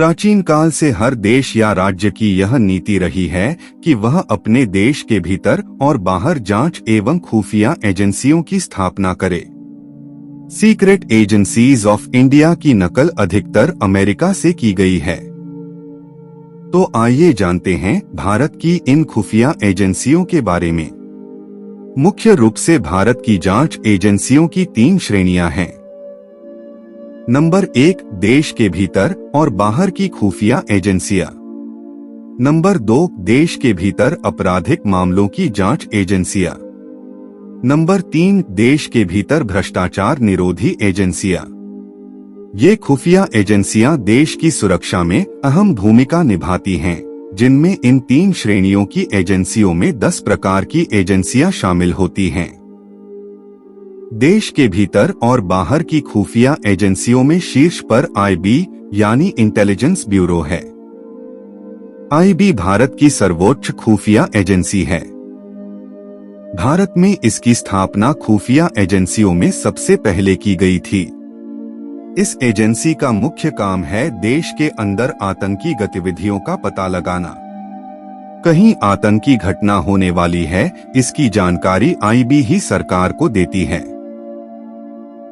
प्राचीन काल से हर देश या राज्य की यह नीति रही है कि वह अपने देश के भीतर और बाहर जांच एवं खुफिया एजेंसियों की स्थापना करे। सीक्रेट एजेंसीज ऑफ इंडिया की नकल अधिकतर अमेरिका से की गई है। तो आइए जानते हैं भारत की इन खुफिया एजेंसियों के बारे में। मुख्य रूप से भारत की जांच एजेंसियों की 3 श्रेणियां हैं। नंबर 1, देश के भीतर और बाहर की खुफिया एजेंसियां। नंबर 2, देश के भीतर आपराधिक मामलों की जांच एजेंसियां। नंबर 3, देश के भीतर भ्रष्टाचार निरोधी एजेंसियां। ये खुफिया एजेंसियां देश की सुरक्षा में अहम भूमिका निभाती हैं, जिनमें इन 3 श्रेणियों की एजेंसियों में 10 प्रकार की एजेंसियां शामिल होती हैं। देश के भीतर और बाहर की खुफिया एजेंसियों में शीर्ष पर आईबी यानी इंटेलिजेंस ब्यूरो है। आईबी भारत की सर्वोच्च खुफिया एजेंसी है। भारत में इसकी स्थापना खुफिया एजेंसियों में सबसे पहले की गई थी। इस एजेंसी का मुख्य काम है देश के अंदर आतंकी गतिविधियों का पता लगाना। कहीं आतंकी घटना होने वाली है, इसकी जानकारी आईबी ही सरकार को देती है।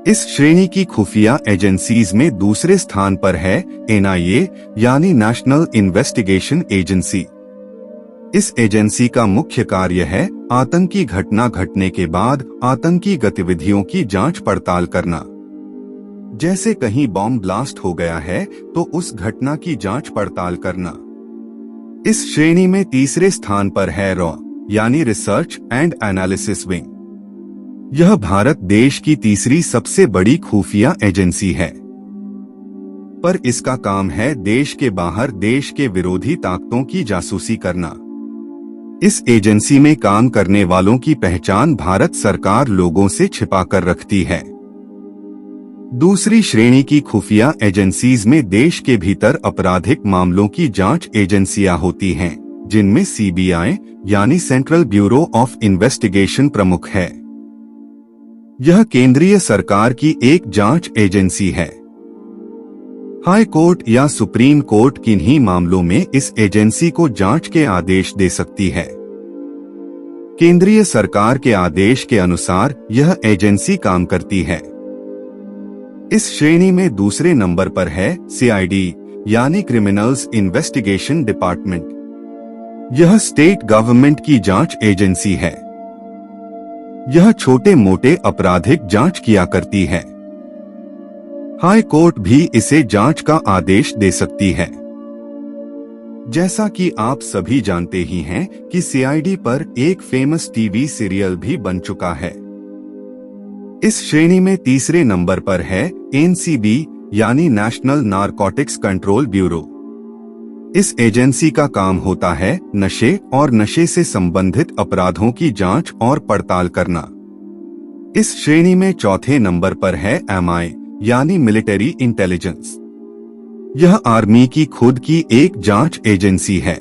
इस श्रेणी की खुफिया एजेंसीज में दूसरे स्थान पर है एनआईए यानी नेशनल इन्वेस्टिगेशन एजेंसी। इस एजेंसी का मुख्य कार्य है आतंकी घटना घटने के बाद आतंकी गतिविधियों की जांच पड़ताल करना। जैसे कहीं बॉम्ब ब्लास्ट हो गया है तो उस घटना की जांच पड़ताल करना। इस श्रेणी में तीसरे स्थान पर है रॉ यानी रिसर्च एंड एनालिसिस विंग। यह भारत देश की तीसरी सबसे बड़ी खुफिया एजेंसी है, पर इसका काम है देश के बाहर देश के विरोधी ताकतों की जासूसी करना। इस एजेंसी में काम करने वालों की पहचान भारत सरकार लोगों से छिपा कर रखती है। दूसरी श्रेणी की खुफिया एजेंसीज में देश के भीतर आपराधिक मामलों की जांच एजेंसियां होती हैं, जिनमें सीबीआई यानी सेंट्रल ब्यूरो ऑफ इन्वेस्टिगेशन प्रमुख है। यह केंद्रीय सरकार की एक जांच एजेंसी है। हाई कोर्ट या सुप्रीम कोर्ट किन्हीं मामलों में इस एजेंसी को जांच के आदेश दे सकती है। केंद्रीय सरकार के आदेश के अनुसार यह एजेंसी काम करती है। इस श्रेणी में दूसरे नंबर पर है सीआईडी यानी क्रिमिनल्स इन्वेस्टिगेशन डिपार्टमेंट। यह स्टेट गवर्नमेंट की जांच एजेंसी है। यह छोटे मोटे आपराधिक जांच किया करती है। हाई कोर्ट भी इसे जांच का आदेश दे सकती है। जैसा कि आप सभी जानते ही हैं कि सीआईडी पर एक फेमस टीवी सीरियल भी बन चुका है। इस श्रेणी में तीसरे नंबर पर है एनसीबी यानी नेशनल नारकोटिक्स कंट्रोल ब्यूरो। इस एजेंसी का काम होता है नशे और नशे से संबंधित अपराधों की जांच और पड़ताल करना। इस श्रेणी में चौथे नंबर पर है एमआई यानी मिलिट्री इंटेलिजेंस। यह आर्मी की खुद की एक जांच एजेंसी है।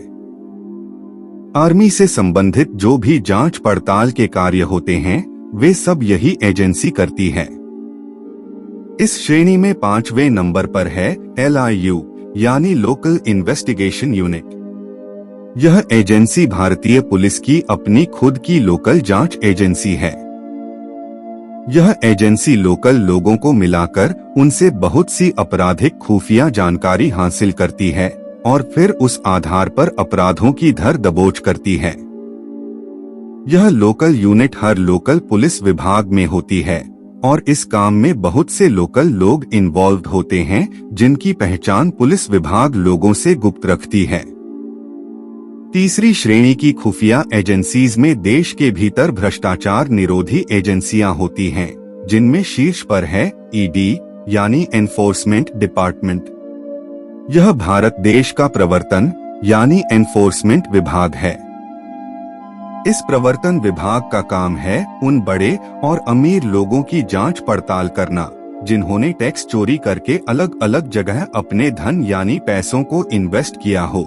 आर्मी से संबंधित जो भी जांच पड़ताल के कार्य होते हैं वे सब यही एजेंसी करती है। इस श्रेणी में 5वें नंबर पर है LIU यानी लोकल इन्वेस्टिगेशन यूनिट। यह एजेंसी भारतीय पुलिस की अपनी खुद की लोकल जांच एजेंसी है। यह एजेंसी लोकल लोगों को मिलाकर उनसे बहुत सी आपराधिक खुफिया जानकारी हासिल करती है और फिर उस आधार पर अपराधों की धर दबोच करती है। यह लोकल यूनिट हर लोकल पुलिस विभाग में होती है और इस काम में बहुत से लोकल लोग इन्वॉल्व होते हैं, जिनकी पहचान पुलिस विभाग लोगों से गुप्त रखती है। तीसरी श्रेणी की खुफिया एजेंसीज में देश के भीतर भ्रष्टाचार निरोधी एजेंसियां होती हैं, जिनमें शीर्ष पर है ईडी यानी एनफोर्समेंट डिपार्टमेंट। यह भारत देश का प्रवर्तन यानी एनफोर्समेंट विभाग है। इस प्रवर्तन विभाग का काम है उन बड़े और अमीर लोगों की जांच पड़ताल करना, जिन्होंने टैक्स चोरी करके अलग अलग जगह अपने धन यानी पैसों को इन्वेस्ट किया हो।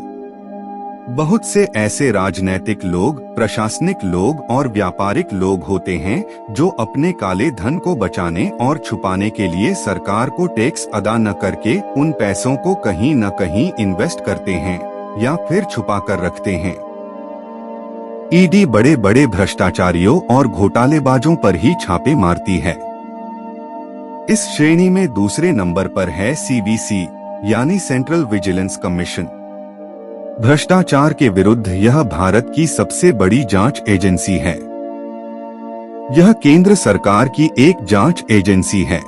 बहुत से ऐसे राजनैतिक लोग, प्रशासनिक लोग और व्यापारिक लोग होते हैं जो अपने काले धन को बचाने और छुपाने के लिए सरकार को टैक्स अदा न करके उन पैसों को कहीं न कहीं इन्वेस्ट करते हैं या फिर छुपा कर रखते हैं। ईडी बड़े बड़े भ्रष्टाचारियों और घोटालेबाजों पर ही छापे मारती है। इस श्रेणी में दूसरे नंबर पर है सीवीसी यानी सेंट्रल विजिलेंस कमीशन। भ्रष्टाचार के विरुद्ध यह भारत की सबसे बड़ी जांच एजेंसी है। यह केंद्र सरकार की एक जांच एजेंसी है।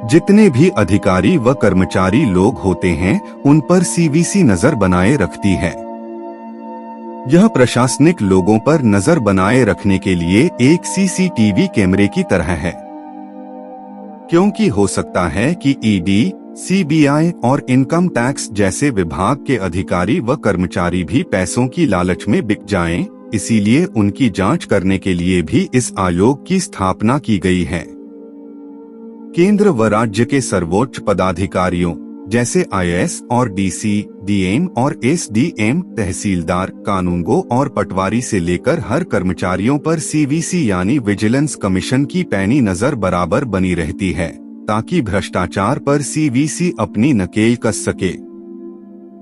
जितने भी अधिकारी व कर्मचारी लोग होते हैं उन पर सीवीसी नजर बनाए रखती है। यह प्रशासनिक लोगों पर नजर बनाए रखने के लिए एक सीसीटीवी कैमरे की तरह है, क्योंकि हो सकता है कि ईडी, सीबीआई और इनकम टैक्स जैसे विभाग के अधिकारी व कर्मचारी भी पैसों की लालच में बिक जाएं, इसीलिए उनकी जांच करने के लिए भी इस आयोग की स्थापना की गई है। केंद्र व राज्य के सर्वोच्च पदाधिकारियों जैसे आईएएस और डीसी, डीएम और एसडीएम, तहसीलदार, कानूनगो और पटवारी से लेकर हर कर्मचारियों पर सीवीसी यानी विजिलेंस कमीशन की पैनी नजर बराबर बनी रहती है, ताकि भ्रष्टाचार पर सीवीसी अपनी नकेल कस सके।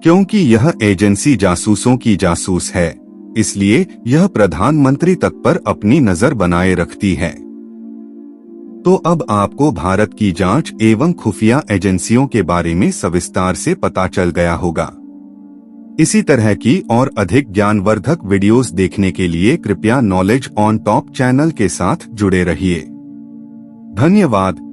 क्योंकि यह एजेंसी जासूसों की जासूस है, इसलिए यह प्रधानमंत्री तक पर अपनी नजर बनाए रखती है। तो अब आपको भारत की जांच एवं खुफिया एजेंसियों के बारे में सविस्तार से पता चल गया होगा। इसी तरह की और अधिक ज्ञानवर्धक वीडियोस देखने के लिए कृपया नॉलेज ऑन टॉप चैनल के साथ जुड़े रहिए। धन्यवाद।